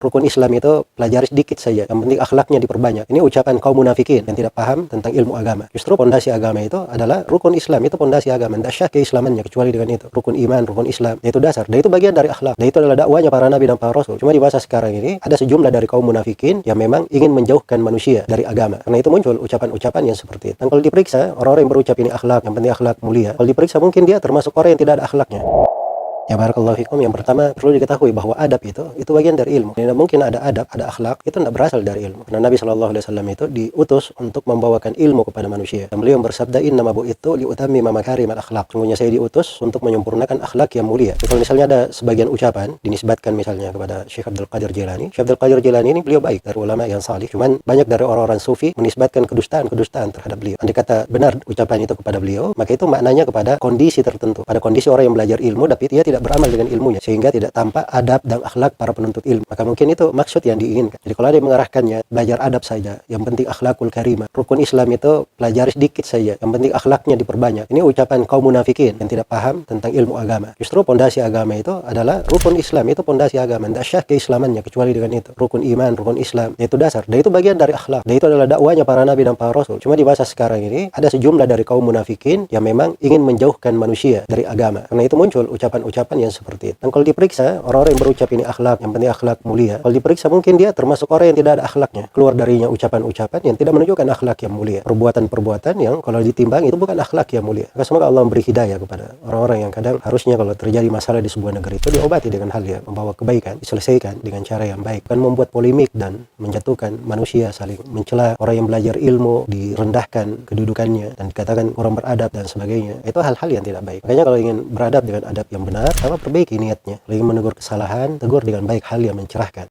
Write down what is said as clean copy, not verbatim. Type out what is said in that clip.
rukun Islam itu pelajari sedikit saja, yang penting akhlaknya diperbanyak. Ini ucapan kaum munafikin yang tidak paham tentang ilmu agama. Justru pondasi agama itu adalah rukun Islam, itu pondasi agama. Tidak syah keislamannya kecuali dengan itu. Rukun iman, rukun Islam, itu dasar. Dan itu bagian dari akhlak. Dan itu adalah dakwanya para nabi dan para rasul. Cuma di masa sekarang ini ada sejumlah dari kaum munafikin yang memang ingin menjauhkan manusia dari agama. Karena itu muncul ucapan-ucapan yang seperti itu. Dan kalau diperiksa, orang-orang yang berucap ini akhlak, yang penting akhlak mulia, kalau diperiksa mungkin dia termasuk orang yang tidak ada akhlaknya. Ya barakallahu fikum. Yang pertama perlu diketahui bahwa adab itu bagian dari ilmu. Tidak mungkin ada adab, ada akhlak itu tidak berasal dari ilmu. Karena Nabi SAW itu diutus untuk membawakan ilmu kepada manusia. Dan beliau bersabda, innama bu'itsu liutammima makarimal akhlak. Sungguhnya saya diutus untuk menyempurnakan akhlak yang mulia. Jadi, kalau misalnya ada sebagian ucapan dinisbatkan misalnya kepada Syekh Abdul Qadir Jilani. Syekh Abdul Qadir Jilani ini beliau baik, dari ulama yang salih. Cuman banyak dari orang-orang sufi menisbatkan kedustaan terhadap beliau. Andai kata benar ucapan itu kepada beliau, maka itu maknanya kepada kondisi tertentu. Pada kondisi orang yang belajar ilmu tapi dia tidak beramal dengan ilmunya, sehingga tidak tampak adab dan akhlak para penuntut ilmu. Maka mungkin itu maksud yang diinginkan. Jadi kalau ada yang mengarahkannya, belajar adab saja, yang penting akhlakul karimah. Rukun Islam itu pelajari sedikit saja, yang penting akhlaknya diperbanyak. Ini ucapan kaum munafikin yang tidak paham tentang ilmu agama. Justru pondasi agama itu adalah rukun Islam, itu pondasi agama. Tidak syah keislamannya kecuali dengan itu. Rukun iman, rukun Islam, itu dasar. Dan itu bagian dari akhlak. Dan itu adalah dakwanya para nabi dan para rasul. Cuma di masa sekarang ini ada sejumlah dari kaum munafikin yang memang ingin menjauhkan manusia dari agama. Karena itu muncul ucapan-ucapan yang seperti itu. Dan kalau diperiksa, orang-orang yang berucap ini akhlak, yang penting akhlak mulia, kalau diperiksa mungkin dia termasuk orang yang tidak ada akhlaknya. Keluar darinya ucapan-ucapan yang tidak menunjukkan akhlak yang mulia. Perbuatan-perbuatan yang kalau ditimbang itu bukan akhlak yang mulia. Maka semoga Allah memberi hidayah kepada orang-orang yang kadang harusnya kalau terjadi masalah di sebuah negeri itu diobati dengan hal yang membawa kebaikan, diselesaikan dengan cara yang baik. Bukan membuat polemik dan menjatuhkan manusia, saling mencela orang yang belajar ilmu, direndahkan kedudukannya dan dikatakan kurang beradab dan sebagainya. Itu hal-hal yang tidak baik. Makanya kalau ingin beradab dengan adab yang benar, perbaiki niatnya. Lagi menegur kesalahan, tegur dengan baik hal yang mencerahkan.